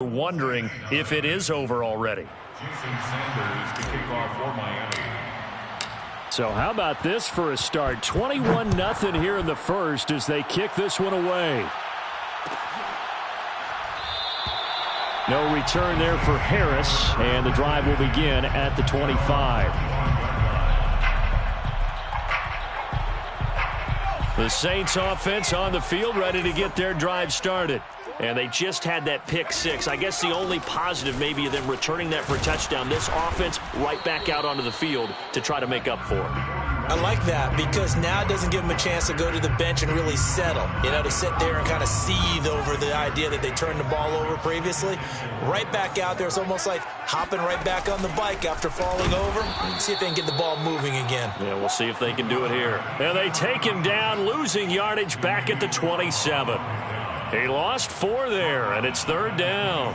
Wondering if it is over already. So how about this for a start? 21-0 here in the first as they kick this one away. No return there for Harris, and the drive will begin at the 25. The Saints offense on the field, ready to get their drive started. And they just had that pick six. I guess the only positive maybe of them returning that for a touchdown. This offense right back out onto the field to try to make up for it. I like that because now it doesn't give them a chance to go to the bench and really settle. You know, to sit there and kind of seethe over the idea that they turned the ball over previously. Right back out there. It's almost like hopping right back on the bike after falling over. See if they can get the ball moving again. Yeah, we'll see if they can do it here. And they take him down, losing yardage back at the 27. He lost 4 there, and it's 3rd down.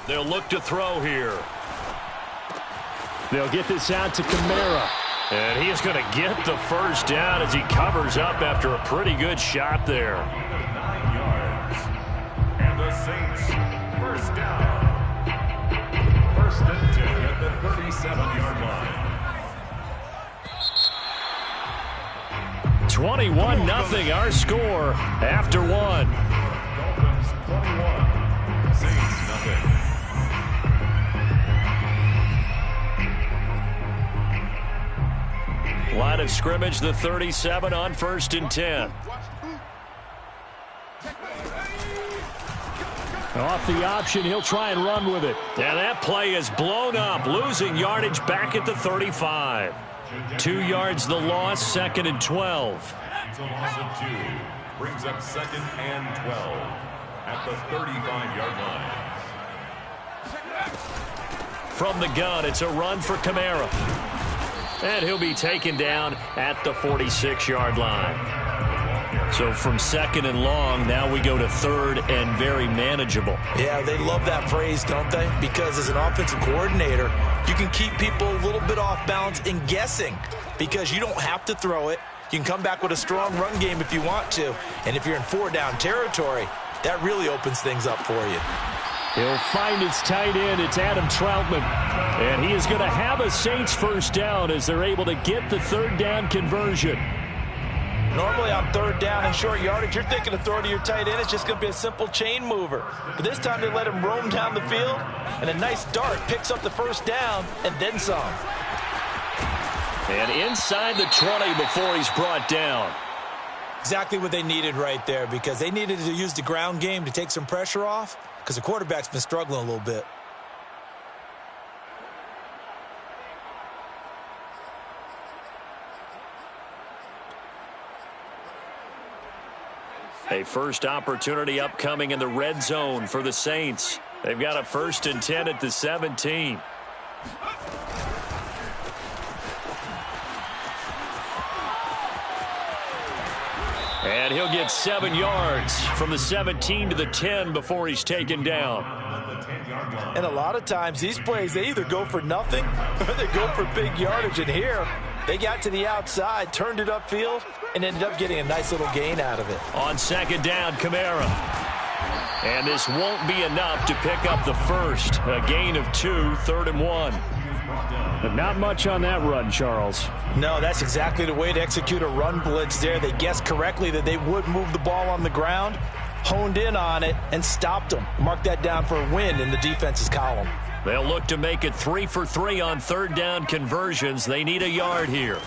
They'll look to throw here. They'll get this out to Kamara. And he is going to get the first down as he covers up after a pretty good shot there. 9 yards. And the Saints, first down. 1st and 10 at the 37-yard line. 21-0 our score after 1. Dolphins 21, Saints 0. Line of scrimmage, the 37 on 1st and 10. Off the option, he'll try and run with it. And that play is blown up, losing yardage back at the 35. 2 yards the loss, 2nd and 12. It's a loss of 2. Brings up 2nd and 12 at the 35-yard line. From the gun, it's a run for Kamara. And he'll be taken down at the 46-yard line. So from 2nd and long, now we go to 3rd and very manageable. Yeah, they love that phrase, don't they? Because as an offensive coordinator, you can keep people a little bit off balance and guessing because you don't have to throw it. You can come back with a strong run game if you want to. And if you're in 4-down territory, that really opens things up for you. He'll find his tight end. It's Adam Troutman. And he is going to have a Saints first down as they're able to get the 3rd down conversion. Normally on 3rd down and short yardage, you're thinking to throw to your tight end. It's just going to be a simple chain mover. But this time they let him roam down the field, and a nice dart picks up the first down and then some. And inside the 20 before he's brought down. Exactly what they needed right there because they needed to use the ground game to take some pressure off because the quarterback's been struggling a little bit. A first opportunity upcoming in the red zone for the Saints. They've got a 1st and 10 at the 17. And he'll get 7 yards from the 17 to the 10 before he's taken down. And a lot of times these plays, they either go for nothing or they go for big yardage. And here, they got to the outside, turned it upfield, and ended up getting a nice little gain out of it. On 2nd down, Kamara. And this won't be enough to pick up the first. A gain of 2, 3rd and 1. But not much on that run, Charles. No, that's exactly the way to execute a run blitz there. They guessed correctly that they would move the ball on the ground, honed in on it, and stopped them. Mark that down for a win in the defense's column. They'll look to make it 3 for 3 on 3rd down conversions. They need a yard here.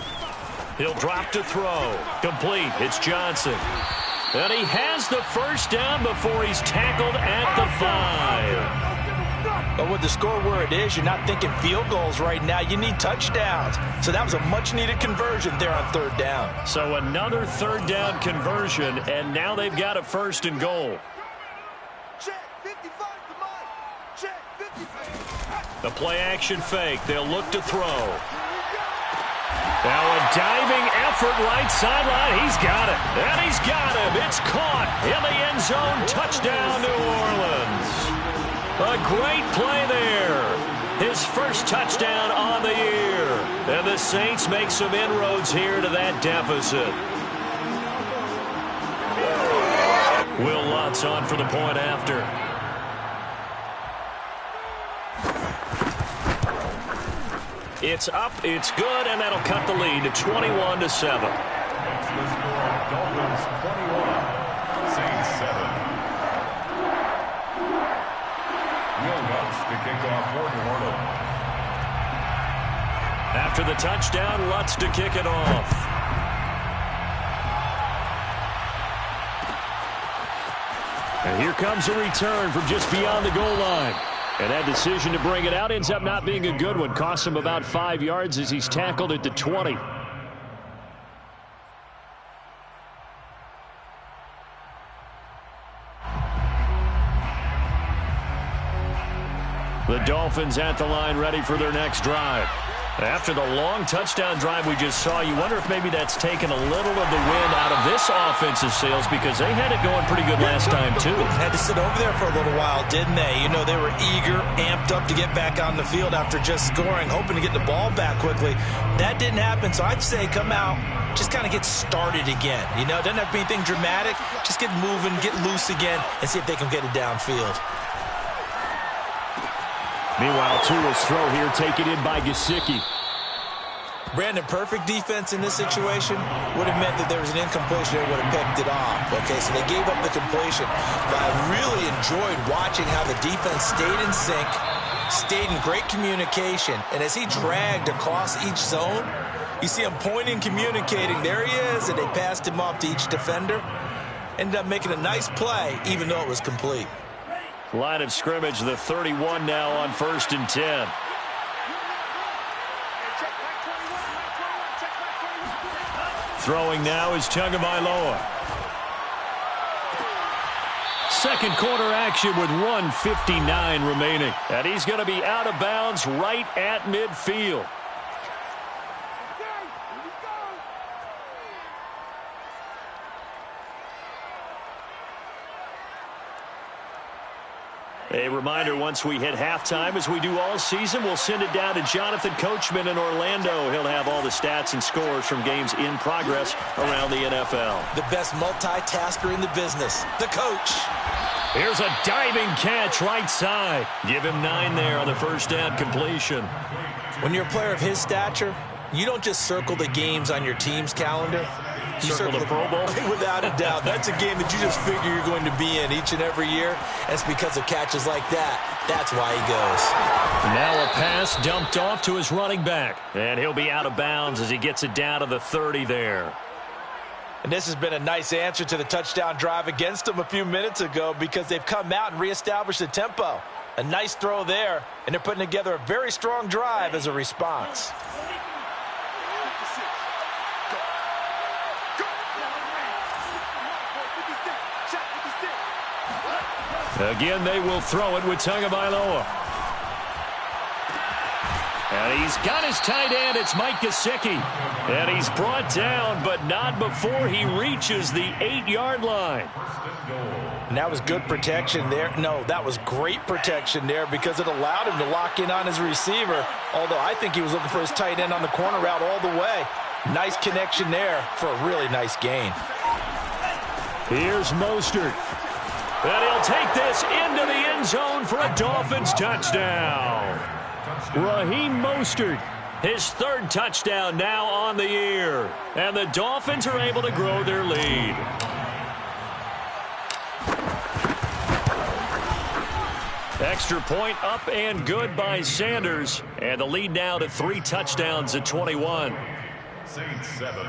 He'll drop to throw. Complete. It's Johnson. And he has the first down before he's tackled at the 5. But with the score where it is, you're not thinking field goals right now. You need touchdowns. So that was a much-needed conversion there on 3rd down. So another 3rd down conversion, and now they've got a 1st and goal. The play-action fake. They'll look to throw. Now a diving effort right sideline. He's got it. And he's got him. It's caught in the end zone. Touchdown, New Orleans. A great play there. his first touchdown on the year. And the Saints make some inroads here to that deficit. Will Lutz on for the point after. It's up, it's good, and that'll cut the lead to 21-7. That's the score. Dolphins 21, Saints 7. Will Lutz to kick off for New Orleans. After the touchdown, Lutz to kick it off. And here comes a return from just beyond the goal line. And that decision to bring it out ends up not being a good one. Costs him about 5 yards as he's tackled at the 20. The Dolphins at the line ready for their next drive. After the long touchdown drive we just saw, you wonder if maybe that's taken a little of the wind out of this offensive sails because they had it going pretty good last time too. Had to sit over there for a little while, didn't they? You know, they were eager, amped up to get back on the field after just scoring, hoping to get the ball back quickly. That didn't happen, so I'd say come out, just kind of get started again. You know, it doesn't have to be anything dramatic. Just get moving, get loose again, and see if they can get it downfield. Meanwhile, Tua's throw here taken in by Gesicki. Brandon, perfect defense in this situation would have meant that there was an incompletion that would have picked it off. Okay, so they gave up the completion. But I really enjoyed watching how the defense stayed in sync, stayed in great communication. And as he dragged across each zone, you see him pointing, communicating. There he is, and they passed him off to each defender. Ended up making a nice play, even though it was complete. Line of scrimmage, the 31 now on 1st and 10. Throwing now is Tagovailoa. Second quarter action with 1:59 remaining. And he's going to be out of bounds right at midfield. A reminder, once we hit halftime, as we do all season, we'll send it down to Jonathan Coachman in Orlando. He'll have all the stats and scores from games in progress around the NFL. The best multitasker in the business, the coach. Here's a diving catch right side. Give him 9 there on the first down completion. When you're a player of his stature, you don't just circle the games on your team's calendar. You circle the Pro Bowl? Without a doubt. That's a game that you just figure you're going to be in each and every year. It's because of catches like that. That's why he goes. Now a pass dumped off to his running back. And he'll be out of bounds as he gets it down to the 30 there. And this has been a nice answer to the touchdown drive against them a few minutes ago because they've come out and reestablished the tempo. A nice throw there, and they're putting together a very strong drive as a response. Again, they will throw it with Tagovailoa. And he's got his tight end. It's Mike Gesicki. And he's brought down, but not before he reaches the 8-yard line. And that was good protection there. No, that was great protection there because it allowed him to lock in on his receiver, although I think he was looking for his tight end on the corner route all the way. Nice connection there for a really nice gain. Here's Mostert. And he'll take this into the end zone for a Dolphins touchdown. Raheem Mostert, his 3rd touchdown now on the year. And the Dolphins are able to grow their lead. Extra point up and good by Sanders. And the lead now to 3 touchdowns at 21. Saints 7.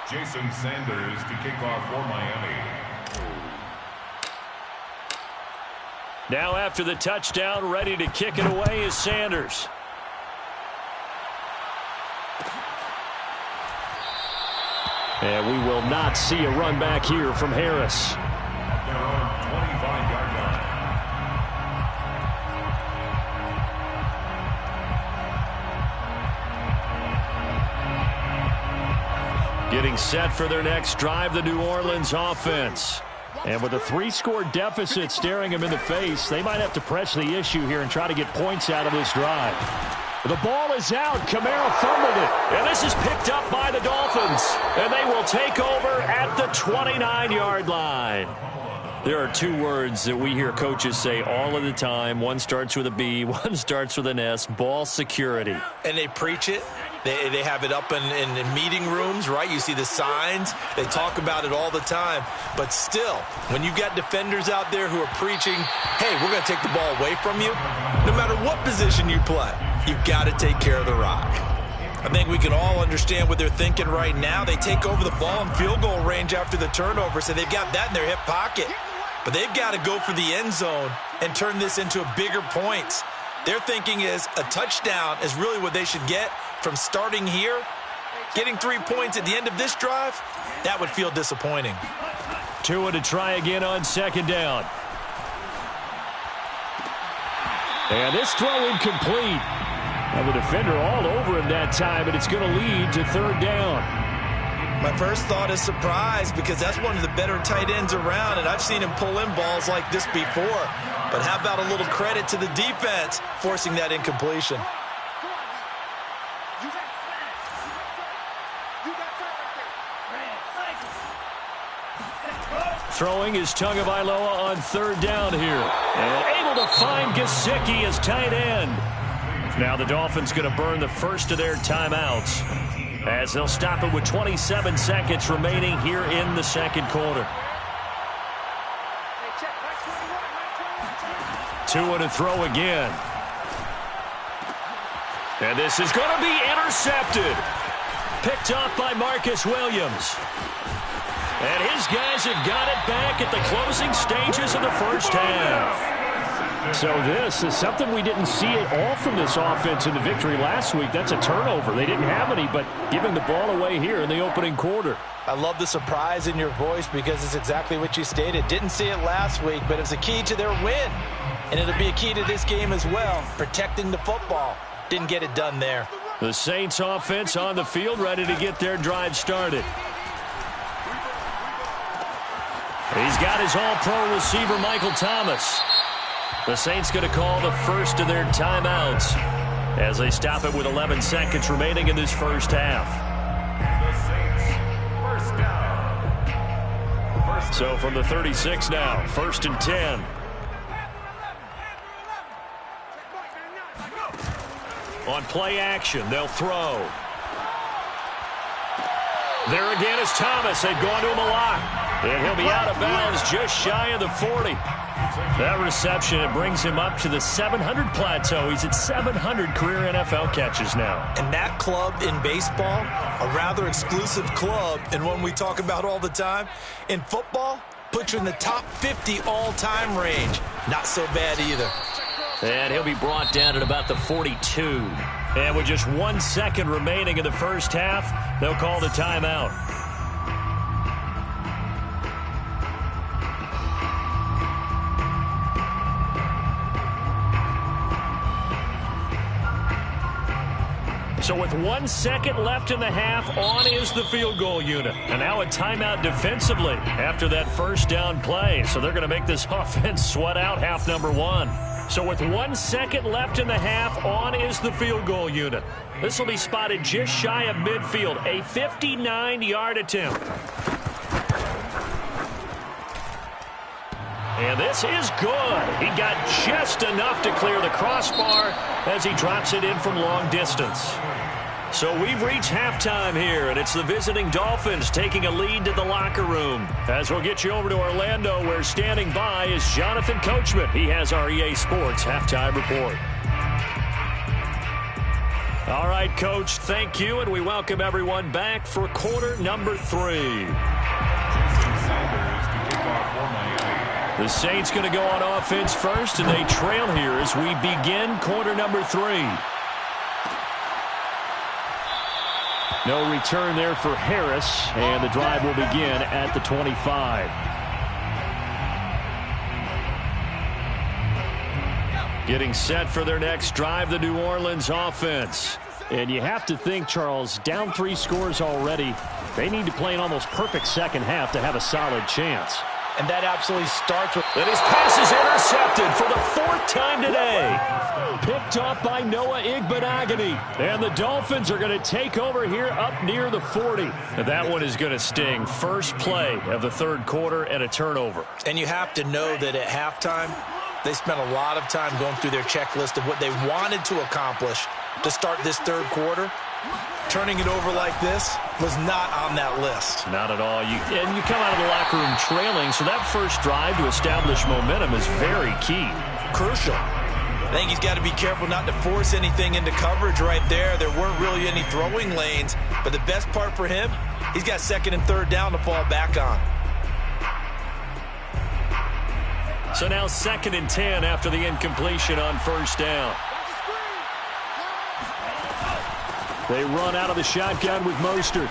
Jason Sanders to kick off for Miami. Now after the touchdown, ready to kick it away is Sanders. And we will not see a run back here from Harris. Their own 25-yard line. Getting set for their next drive, the New Orleans offense. And with a 3-score deficit staring them in the face, they might have to press the issue here and try to get points out of this drive. The ball is out. Kamara fumbled it. And this is picked up by the Dolphins. And they will take over at the 29-yard line. There are 2 words that we hear coaches say all of the time. One starts with a B, one starts with an S, ball security. And they preach it. They have it up in meeting rooms, right? You see the signs. They talk about it all the time. But still, when you've got defenders out there who are preaching, hey, we're going to take the ball away from you, no matter what position you play, you've got to take care of the rock. I think we can all understand what they're thinking right now. They take over the ball in field goal range after the turnover, so they've got that in their hip pocket. But they've got to go for the end zone and turn this into a bigger points. Their thinking is a touchdown is really what they should get from starting here. Getting 3 points at the end of this drive, that would feel disappointing. Tua to try again on second down. And this throw incomplete. And the defender all over him that time, and it's going to lead to third down. My first thought is surprise, because that's one of the better tight ends around, and I've seen him pull in balls like this before. But how about a little credit to the defense forcing that incompletion? Throwing is Tagovailoa on third down here. And able to find Gesicki as tight end. Now the Dolphins going to burn the first of their timeouts, as they'll stop it with 27 seconds remaining here in the second quarter. Tua to throw again. And this is going to be intercepted. Picked off by Marcus Williams. And his guys have got it back at the closing stages of the first half. So this is something we didn't see at all from this offense in the victory last week. That's a turnover. They didn't have any, but giving the ball away here in the opening quarter. I love the surprise in your voice, because it's exactly what you stated. Didn't see it last week, but it's a key to their win. And it'll be a key to this game as well, protecting the football. Didn't get it done there. The Saints offense on the field, ready to get their drive started. He's got his all-pro receiver, Michael Thomas. The Saints going to call the first of their timeouts as they stop it with 11 seconds remaining in this first half. The Saints, first down. So from the 36 now, 1st and 10. On play action, they'll throw. There again is Thomas. They've gone to him a lot. And he'll be out of bounds just shy of the 40. That reception, it brings him up to the 700 plateau. He's at 700 career NFL catches now. And that club in baseball, a rather exclusive club, and one we talk about all the time. In football, puts you in the top 50 all-time range. Not so bad either. And he'll be brought down at about the 42. And with just 1 second remaining in the first half, they'll call the timeout. So with 1 second left in the half, on is the field goal unit. And now a timeout defensively after that first down play. So they're going to make this offense sweat out half number 1. So with 1 second left in the half, on is the field goal unit. This will be spotted just shy of midfield, a 59-yard attempt. And this is good. He got just enough to clear the crossbar as he drops it in from long distance. So we've reached halftime here, and it's the visiting Dolphins taking a lead to the locker room. As we'll get you over to Orlando, where standing by is Jonathan Coachman. He has our EA Sports halftime report. All right, Coach, thank you, and we welcome everyone back for quarter number 3. The Saints going to go on offense first, and they trail here as we begin quarter number 3. No return there for Harris, and the drive will begin at the 25. Getting set for their next drive, the New Orleans offense. And you have to think, Charles, down 3 scores already. They need to play an almost perfect second half to have a solid chance. And that absolutely starts with... And his pass is intercepted for the 4th time today. Picked off by Noah Igbenogany. And the Dolphins are going to take over here up near the 40. And that one is going to sting. First play of the 3rd quarter and a turnover. And you have to know that at halftime, they spent a lot of time going through their checklist of what they wanted to accomplish to start this 3rd quarter. Turning it over like this was not on that list. Not at all. And you come out of the locker room trailing, so that first drive to establish momentum is very key. Crucial. I think he's got to be careful not to force anything into coverage right there. There weren't really any throwing lanes, but the best part for him, he's got 2nd and 3rd down to fall back on. So now 2nd and 10 after the incompletion on 1st down. They run out of the shotgun with Mostert.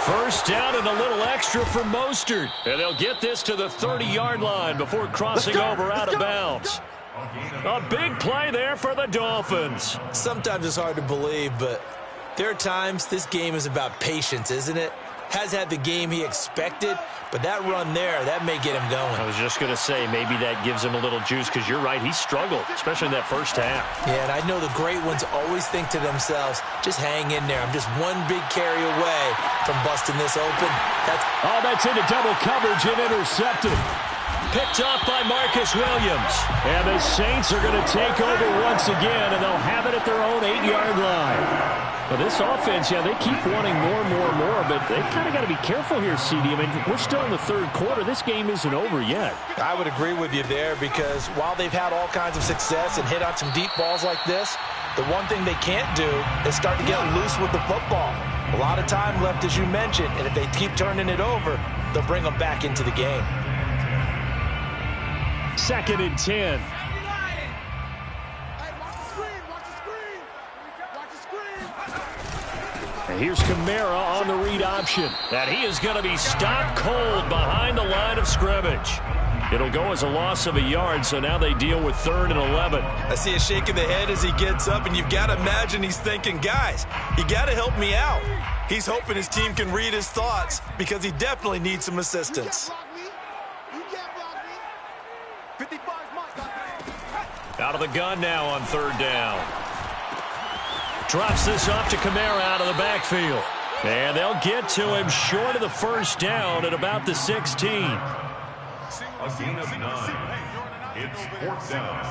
1st down and a little extra for Mostert. And they'll get this to the 30-yard line before crossing over out of bounds. A big play there for the Dolphins. Sometimes it's hard to believe, but there are times this game is about patience, isn't it? Has had the game he expected, but that run there, that may get him going. I was just going to say, maybe that gives him a little juice, because you're right, he struggled, especially in that first half. Yeah, and I know the great ones always think to themselves, just hang in there. I'm just one big carry away from busting this open. That's into double coverage and intercepted. Picked off by Marcus Williams. And the Saints are going to take over once again, and they'll have it at their own 8-yard line. But this offense, yeah, they keep wanting more, but they've kind of got to be careful here, CD. I mean, we're still in the 3rd quarter. This game isn't over yet. I would agree with you there, because while they've had all kinds of success and hit on some deep balls like this, the one thing they can't do is start to get loose with the football. A lot of time left, as you mentioned, and if they keep turning it over, they'll bring them back into the game. 2nd and 10. And here's Kamara on the read option. And he is going to be stopped cold behind the line of scrimmage. It'll go as a loss of a yard, so now they deal with 3rd and 11. I see a shake of the head as he gets up, and you've got to imagine he's thinking, guys, you got to help me out. He's hoping his team can read his thoughts, because he definitely needs some assistance. Out of the gun now on 3rd down. Drops this off to Kamara out of the backfield. And they'll get to him short of the 1st down at about the 16. A gain of 9. It's 4th down.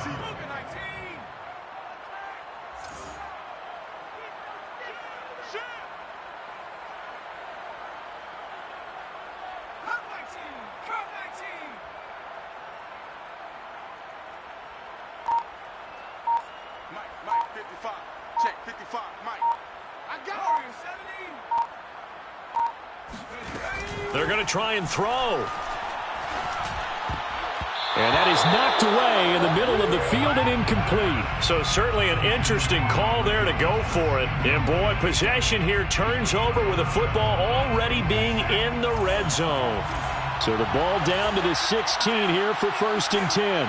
Mike, 55. Check, 55, Mike. I got it. They're going to try and throw. And that is knocked away in the middle of the field and incomplete. So certainly an interesting call there to go for it. And boy, possession here turns over with the football already being in the red zone. So the ball down to the 16 here for 1st and 10.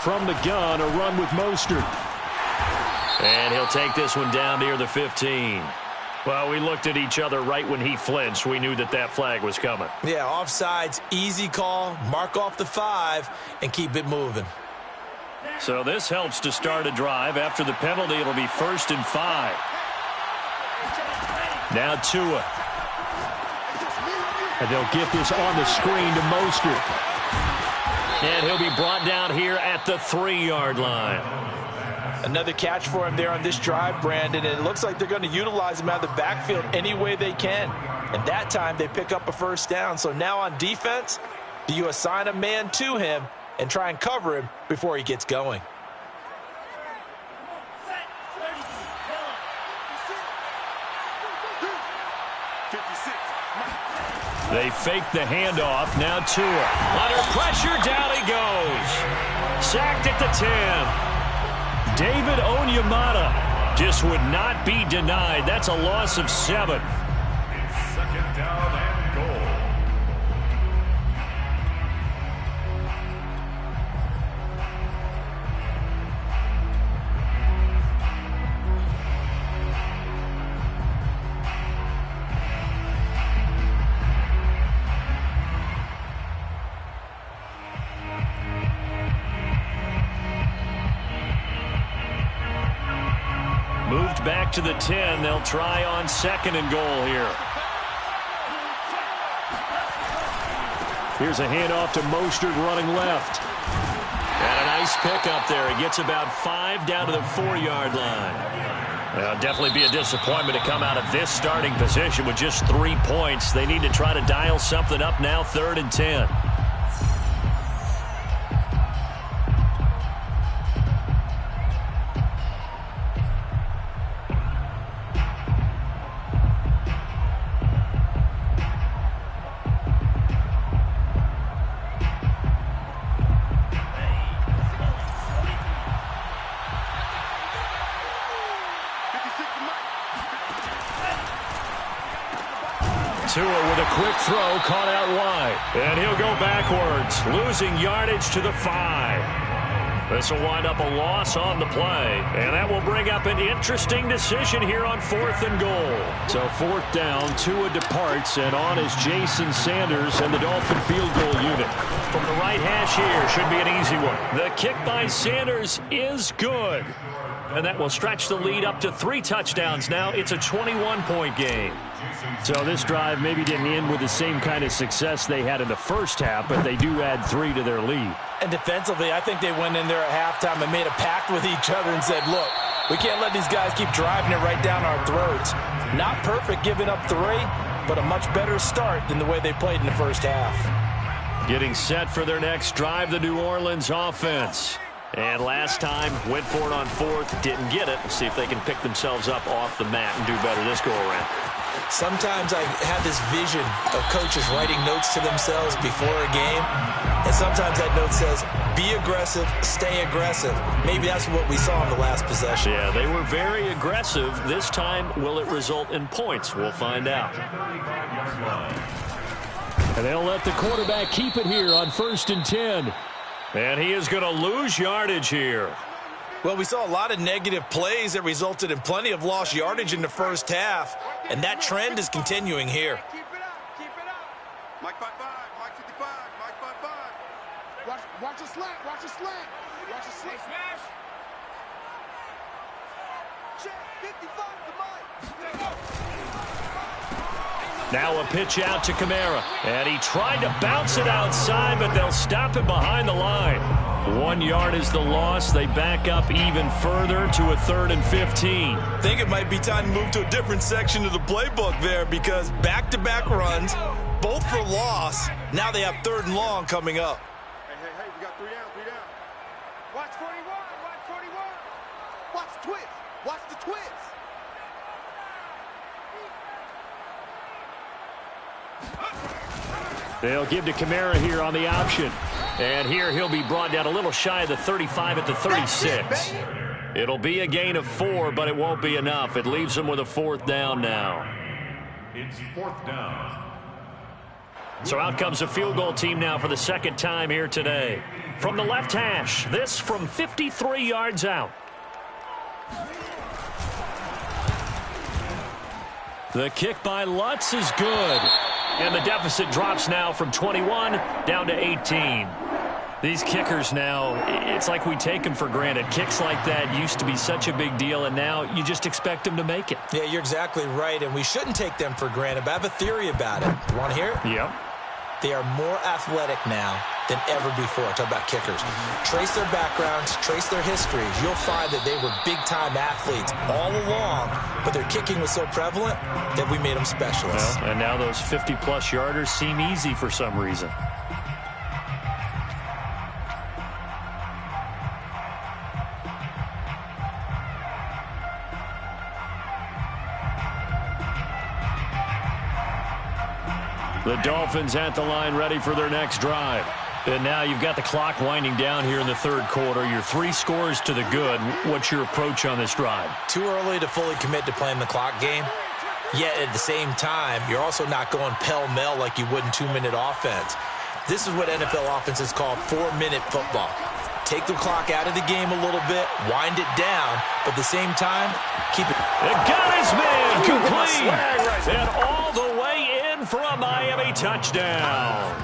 From the gun, a run with Mostert. And he'll take this one down near the 15. Well, we looked at each other right when he flinched. We knew that that flag was coming. Yeah, offsides, easy call, mark off the 5, and keep it moving. So this helps to start a drive. After the penalty, it'll be 1st and 5. Now Tua. And they'll get this on the screen to Mostert. And he'll be brought down here at the 3-yard line. Another catch for him there on this drive, Brandon, and it looks like they're going to utilize him out of the backfield any way they can. And that time they pick up a 1st down. So now on defense, do you assign a man to him and try and cover him before he gets going? They fake the handoff. Now Tua. Under pressure, down he goes. Sacked at the 10. David Onyemata just would not be denied. That's a loss of 7. 2nd down and goal. back to the 10. They'll try on 2nd and goal here. Here's a handoff to Mostert running left. And a nice pickup there. He gets about 5 down to the 4-yard line. Well, definitely be a disappointment to come out of this starting position with just 3 points. They need to try to dial something up now, 3rd and 10. Tua with a quick throw, caught out wide. And he'll go backwards, losing yardage to the 5. This will wind up a loss on the play. And that will bring up an interesting decision here on 4th and goal. So 4th down, Tua departs, and on is Jason Sanders and the Dolphin field goal unit. From the right hash here, should be an easy one. The kick by Sanders is good. And that will stretch the lead up to 3 touchdowns now. It's a 21-point game. So this drive maybe didn't end with the same kind of success they had in the first half, but they do add 3 to their lead. And defensively, I think they went in there at halftime and made a pact with each other and said, look, we can't let these guys keep driving it right down our throats. Not perfect giving up 3, but a much better start than the way they played in the first half. Getting set for their next drive, the New Orleans offense. And last time, went for it on 4th, didn't get it. We'll see if they can pick themselves up off the mat and do better this go-around. Sometimes I have this vision of coaches writing notes to themselves before a game, and sometimes that note says, be aggressive, stay aggressive. Maybe that's what we saw in the last possession. Yeah, they were very aggressive. This time, will it result in points? We'll find out. And they'll let the quarterback keep it here on 1st and 10. And he is going to lose yardage here. Well, we saw a lot of negative plays that resulted in plenty of lost yardage in the first half, and that trend is continuing here. Keep it up, keep it up. Mike 5-5, Mike 55, Mike 5-5. Watch a slant, watch a slant. Watch a slant. Smash. Check, 55 to Mike. Now a pitch out to Kamara. And he tried to bounce it outside, but they'll stop it behind the line. 1 yard is the loss. They back up even further to a 3rd and 15. I think it might be time to move to a different section of the playbook there, because back-to-back runs, both for loss. Now they have 3rd and long coming up. Hey, we got 3 down, 3 down. Watch 41, watch 41. Watch the twist, watch the twist. They'll give to Kamara here on the option. And here he'll be brought down a little shy of the 35 at the 36. It'll be a gain of 4, but it won't be enough. It leaves them with a 4th down now. It's 4th down. So out comes the field goal team now for the 2nd time here today. From the left hash, this from 53 yards out. The kick by Lutz is good. And the deficit drops now from 21 down to 18. These kickers now, it's like we take them for granted. Kicks like that used to be such a big deal, and now you just expect them to make it. Yeah, you're exactly right, and we shouldn't take them for granted, but I have a theory about it. You want to hear it? Yep. They are more athletic now than ever before. Talk about kickers. Trace their backgrounds, trace their histories. You'll find that they were big-time athletes all along, but their kicking was so prevalent that we made them specialists. Well, and now those 50-plus yarders seem easy for some reason. The Dolphins at the line ready for their next drive. And now you've got the clock winding down here in the 3rd quarter. Your 3 scores to the good. What's your approach on this drive? Too early to fully commit to playing the clock game. Yet at the same time, you're also not going pell-mell like you would in 2-minute offense. This is what NFL offenses call 4-minute football. Take the clock out of the game a little bit, wind it down, but at the same time, keep it. It got his man complete. And all the way in for a Miami touchdown.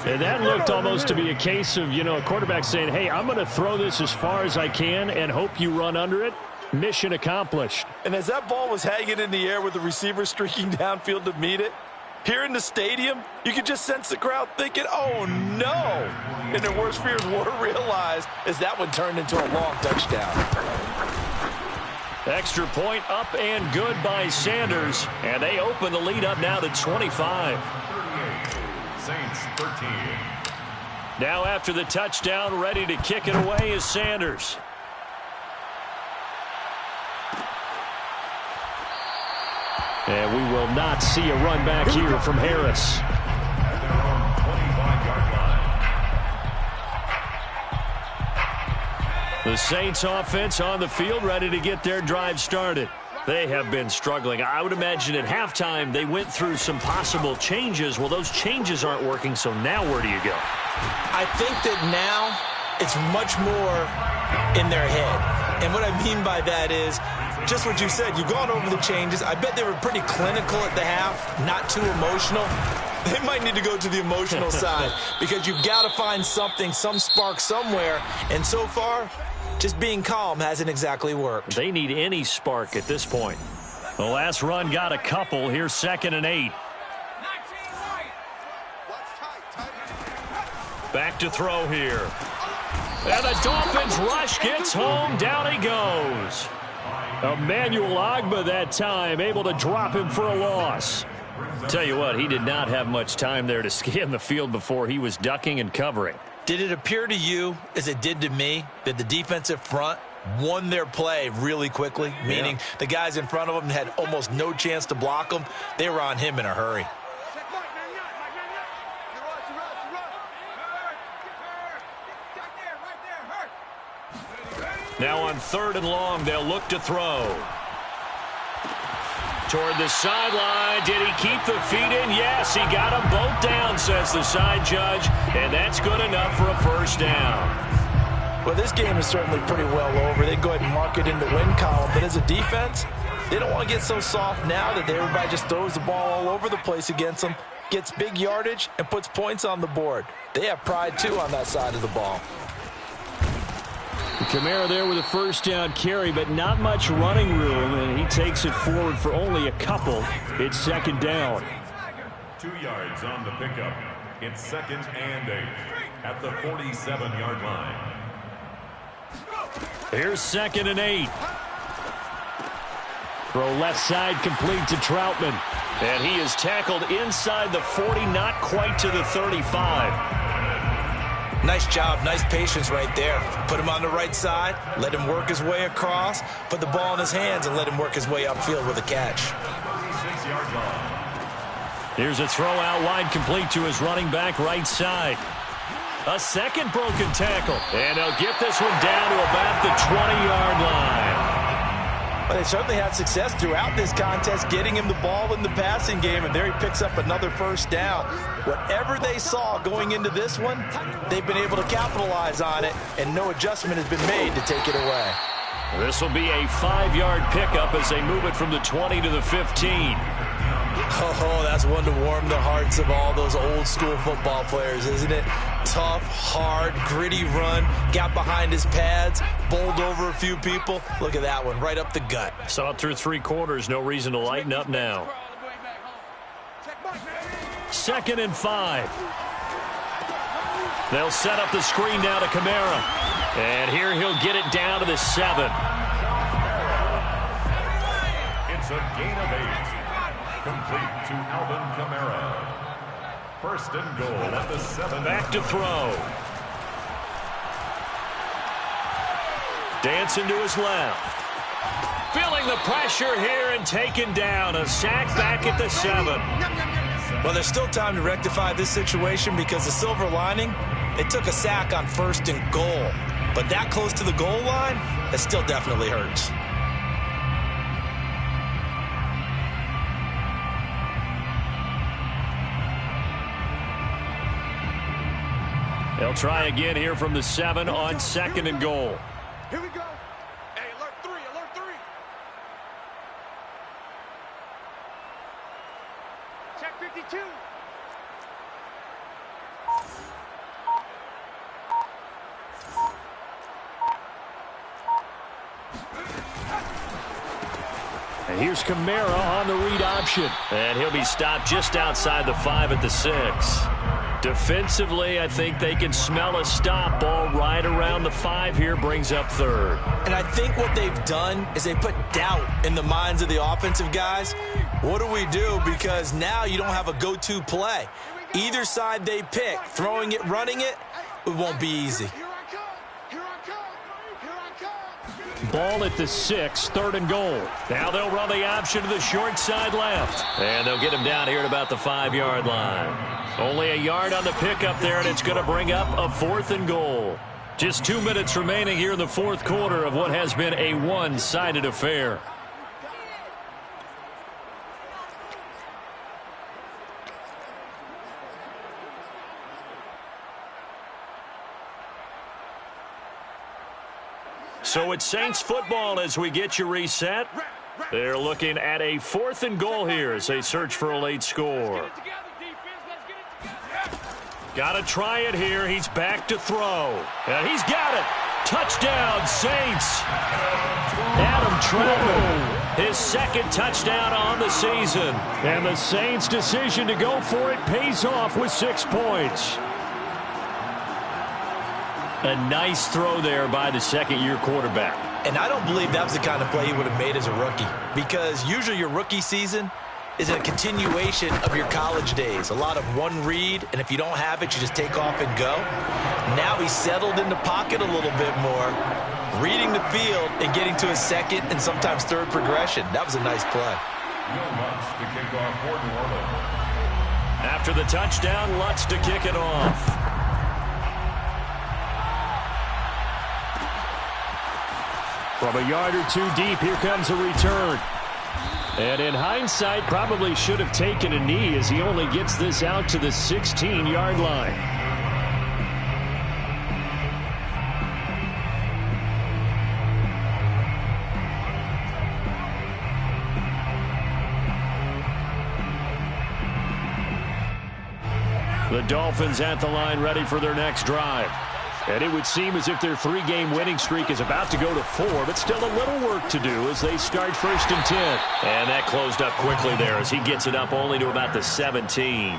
And that looked almost to be a case of, a quarterback saying, hey, I'm going to throw this as far as I can and hope you run under it. mission accomplished. And as that ball was hanging in the air with the receiver streaking downfield to meet it, here in the stadium, you could just sense the crowd thinking, oh, no. And their worst fears were realized as that one turned into a long touchdown. Extra point up and good by Sanders. And they open the lead up now to 25. 38, Saints 13. Now after the touchdown, ready to kick it away is Sanders. And we will not see a run back here from Harris. At their own 25-yard line. The Saints offense on the field, ready to get their drive started. They have been struggling. I would imagine at halftime they went through some possible changes. Well, those changes aren't working, so now where do you go? I think that now it's much more in their head. And what I mean by that is just what you said. You've gone over the changes. I bet they were pretty clinical at the half, not too emotional. They might need to go to the emotional side because you've got to find something, some spark somewhere. And so far, just being calm hasn't exactly worked. They need any spark at this point. The last run got a couple. Here's 2nd and 8. Back to throw here. And the Dolphins rush gets home. Down he goes. Emmanuel Ogbah that time, able to drop him for a loss. Tell you what, he did not have much time there to scan the field before he was ducking and covering. Did it appear to you, as it did to me, that the defensive front won their play really quickly? Meaning the guys in front of them had almost no chance to block them. They were on him in a hurry. Now on 3rd and long, they'll look to throw. Toward the sideline. Did he keep the feet in? Yes, he got them both down, says the side judge. And that's good enough for a 1st down. Well, this game is certainly pretty well over. They go ahead and mark it in the win column. But as a defense, they don't want to get so soft now that everybody just throws the ball all over the place against them, gets big yardage, and puts points on the board. They have pride, too, on that side of the ball. Kamara there with a 1st down carry, but not much running room, and he takes it forward for only a couple. It's 2nd down. 2 yards on the pickup. It's 2nd and 8 at the 47-yard line. Here's 2nd and 8. Throw left side complete to Troutman. And he is tackled inside the 40, not quite to the 35. Nice job, nice patience right there. Put him on the right side, let him work his way across, put the ball in his hands, and let him work his way upfield with a catch. 46-yard line. Here's a throw out wide complete to his running back right side. A second broken tackle. And they'll get this one down to about the 20-yard line. But they certainly had success throughout this contest, getting him the ball in the passing game, and there he picks up another 1st down. Whatever they saw going into this one, they've been able to capitalize on it, and no adjustment has been made to take it away. This will be a 5-yard pickup as they move it from the 20 to the 15. Oh, that's one to warm the hearts of all those old-school football players, isn't it? Tough, hard, gritty run, got behind his pads, bowled over a few people. Look at that one, right up the gut. Saw it through 3 quarters, no reason to lighten up now. 2nd and 5. They'll set up the screen now to Kamara. And here he'll get it down to the 7. It's a gain of 8. Complete to Alvin Kamara. 1st and goal at the 7. Back to throw. Dancing to his left. Feeling the pressure here and taken down. A sack back at the 7. Well, there's still time to rectify this situation because the silver lining, they took a sack on 1st and goal. But that close to the goal line, that still definitely hurts. They'll try again here from the 7 on 2nd and goal. Here we go. Hey, alert 3, alert 3. Check 52. And here's Kamara on the read option. And he'll be stopped just outside the 5 at the 6. Defensively, I think they can smell a stop. Ball right around the 5 here, brings up 3rd. And I think what they've done is they put doubt in the minds of the offensive guys. What do we do? Because now you don't have a go-to play. Either side they pick, throwing it, running it, it won't be easy. Ball at the 6, 3rd and goal. Now they'll run the option to the short side left. And they'll get him down here at about the 5-yard line. Only a yard on the pickup there, and it's going to bring up a 4th and goal. Just 2 minutes remaining here in the 4th quarter of what has been a one-sided affair. So it's Saints football as we get you reset. They're looking at a 4th and goal here as they search for a late score. Got to try it here. He's back to throw. And he's got it. Touchdown, Saints. Adam Troutman, his 2nd touchdown on the season. And the Saints' decision to go for it pays off with 6 points. A nice throw there by the 2nd-year quarterback. And I don't believe that was the kind of play he would have made as a rookie. Because usually your rookie season is a continuation of your college days. A lot of one read, and if you don't have it, you just take off and go. Now he's settled in the pocket a little bit more, reading the field and getting to his 2nd and sometimes 3rd progression. That was a nice play. After the touchdown, Lutz to kick it off. From a yard or 2 deep, here comes a return. And in hindsight, probably should have taken a knee as he only gets this out to the 16-yard line. The Dolphins at the line, ready for their next drive. And it would seem as if their 3-game winning streak is about to go to 4, but still a little work to do as they start 1st and 10. And that closed up quickly there as he gets it up only to about the 17.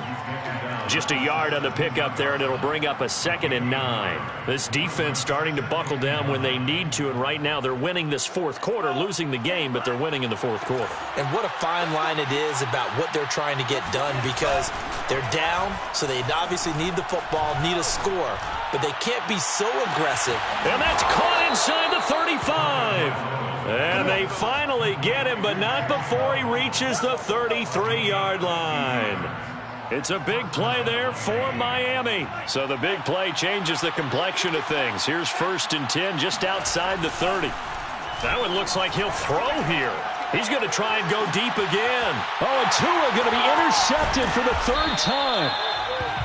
Just a yard on the pickup there, and it'll bring up a 2nd and 9. This defense starting to buckle down when they need to, and right now they're winning this 4th quarter, losing the game, but they're winning in the 4th quarter. And what a fine line it is about what they're trying to get done, because they're down, so they obviously need the football, need a score, but they can't be so aggressive. And that's caught inside the 35. And they finally get him, but not before he reaches the 33-yard line. It's a big play there for Miami. So the big play changes the complexion of things. Here's 1st and 10 just outside the 30. That one looks like he'll throw here. He's going to try and go deep again. Oh, and Tua going to be intercepted for the 3rd time.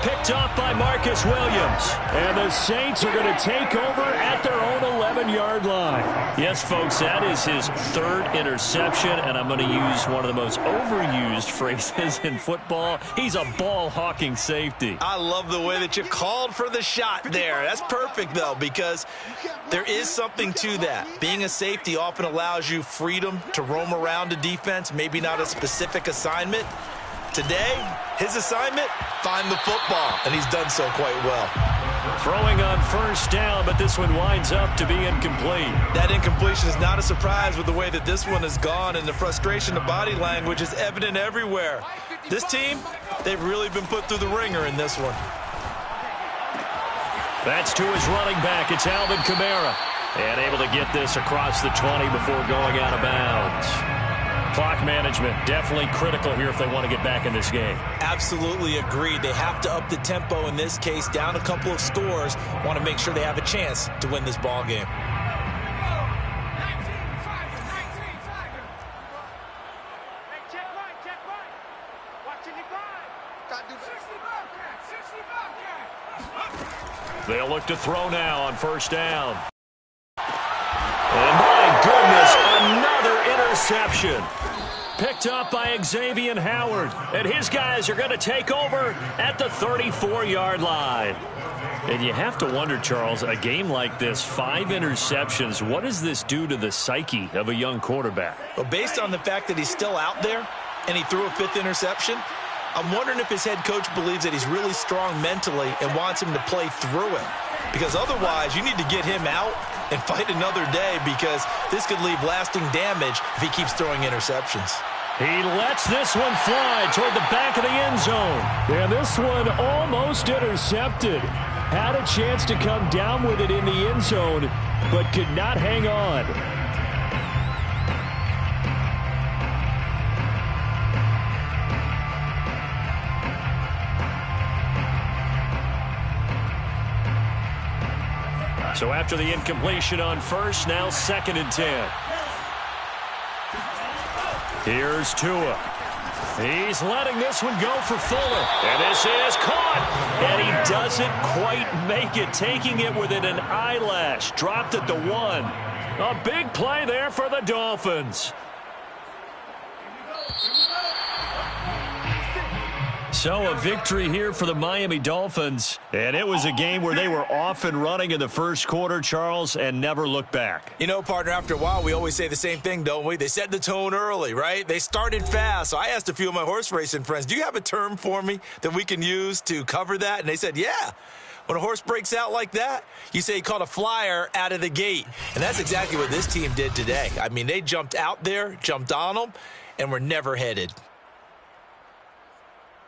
Picked off by Marcus Williams. And the Saints are going to take over at their own 11-yard line. Yes, folks, that is his 3rd interception, and I'm going to use one of the most overused phrases in football. He's a ball-hawking safety. I love the way that you called for the shot there. That's perfect, though, because there is something to that. Being a safety often allows you freedom to roam around a defense, maybe not a specific assignment. Today, his assignment, find the football, and he's done so quite well. Throwing on 1st down, but this one winds up to be incomplete. That incompletion is not a surprise with the way that this one has gone, and the frustration of body language is evident everywhere. This team, they've really been put through the ringer in this one. That's to his running back. It's Alvin Kamara. And able to get this across the 20 before going out of bounds. Clock management definitely critical here if they want to get back in this game. Absolutely agreed. They have to up the tempo in this case, down a couple of scores. Want to make sure they have a chance to win this ball game. They'll look to throw now on 1st down. And my goodness, another interception. picked up by Xavier Howard. And his guys are going to take over at the 34-yard line. And you have to wonder, Charles, a game like this, 5 interceptions, what does this do to the psyche of a young quarterback? Well, based on the fact that he's still out there and he threw a 5th interception, I'm wondering if his head coach believes that he's really strong mentally and wants him to play through it. Because otherwise, you need to get him out and fight another day, because this could leave lasting damage if he keeps throwing interceptions. He lets this one fly toward the back of the end zone. And this one almost intercepted. Had a chance to come down with it in the end zone, but could not hang on. So after the incompletion on first, now 2nd and 10. Here's Tua. He's letting this one go for Fuller. And this is caught. And he doesn't quite make it, taking it within an eyelash. Dropped at the 1. A big play there for the Dolphins. So a victory here for the Miami Dolphins. And it was a game where they were off and running in the first quarter, Charles, and never looked back. You know, partner, after a while, we always say the same thing, don't we? They set the tone early, right? They started fast. So I asked a few of my horse racing friends, do you have a term for me that we can use to cover that? And they said, yeah. When a horse breaks out like that, you say he caught a flyer out of the gate. And that's exactly what this team did today. I mean, they jumped out there, jumped on them, and were never headed.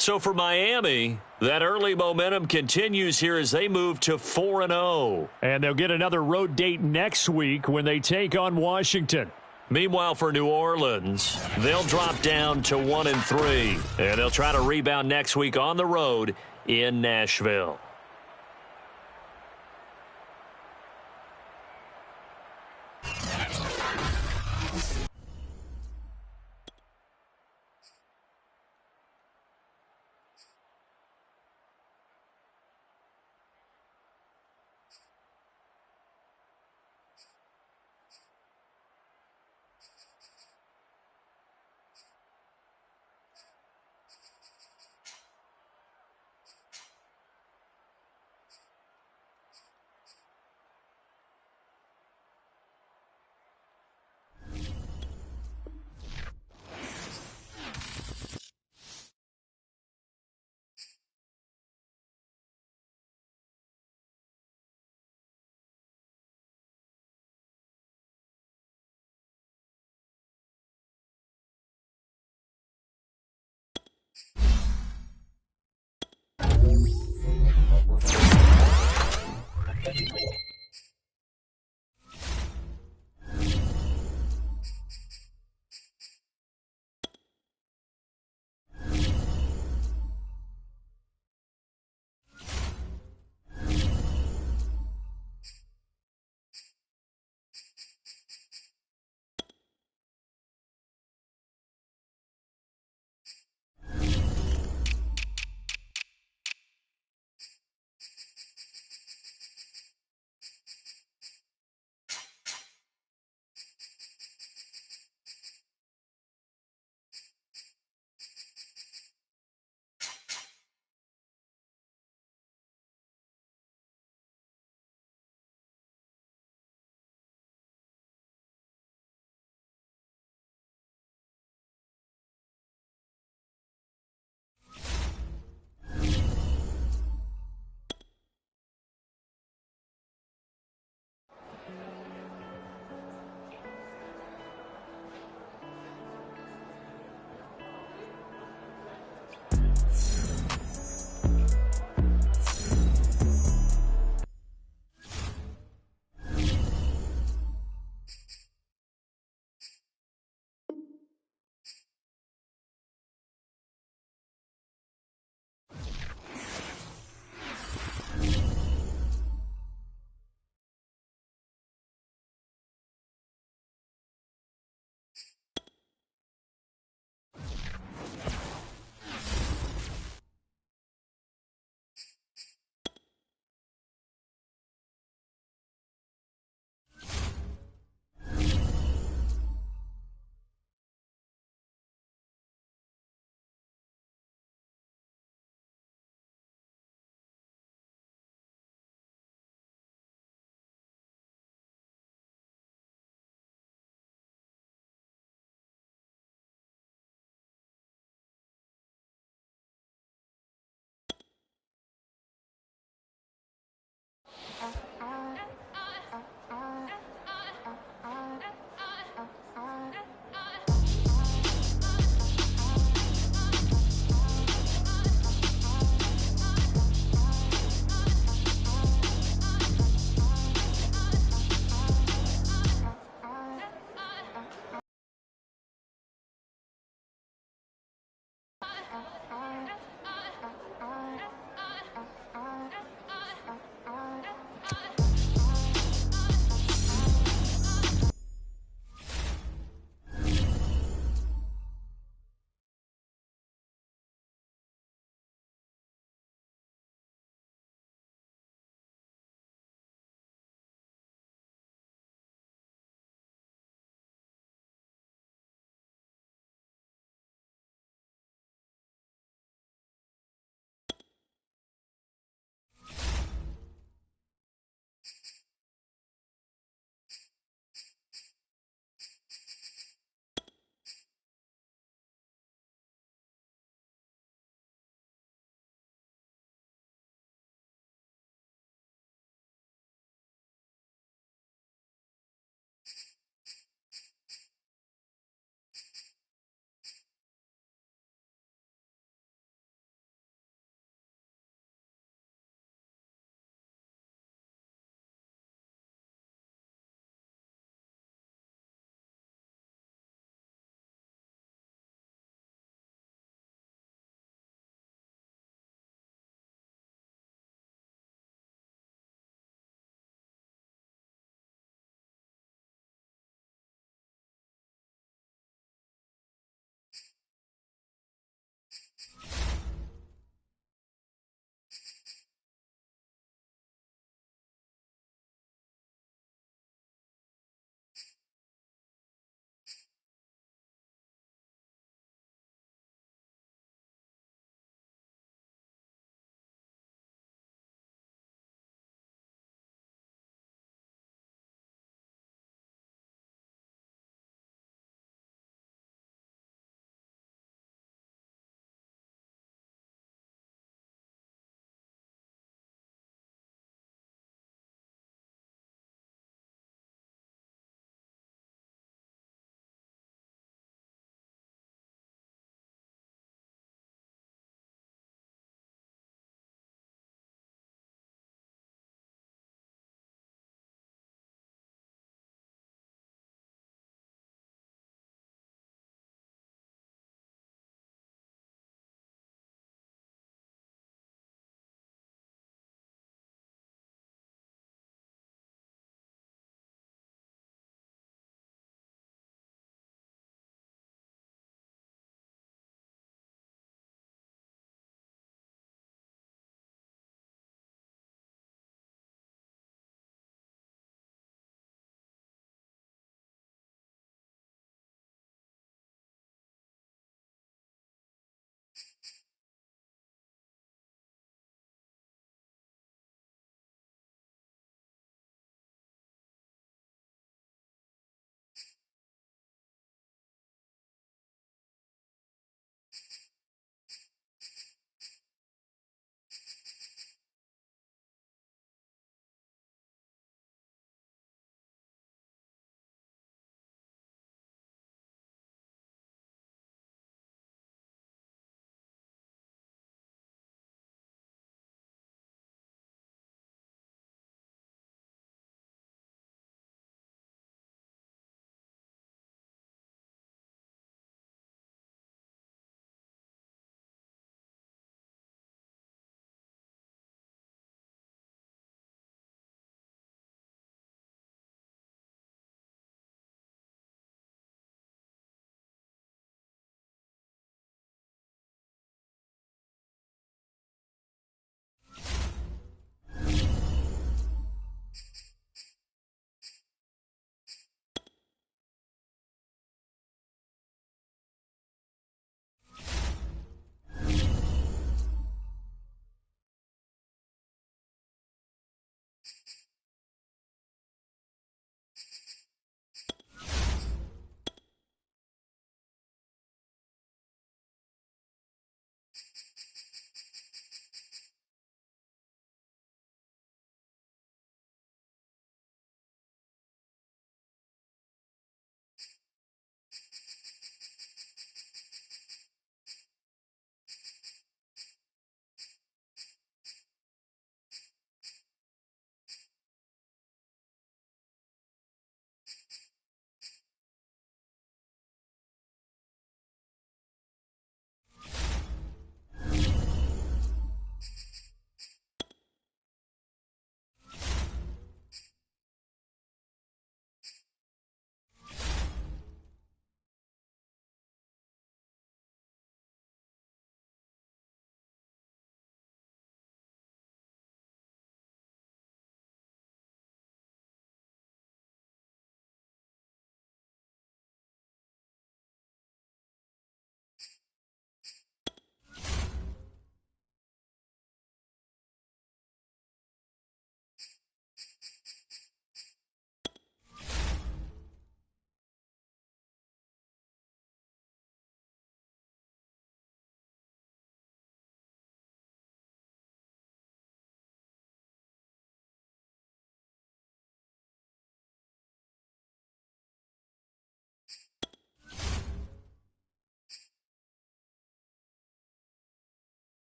So for Miami, that early momentum continues here as they move to 4-0. And they'll get another road date next week when they take on Washington. Meanwhile, for New Orleans, they'll drop down to 1-3. And they'll try to rebound next week on the road in Nashville.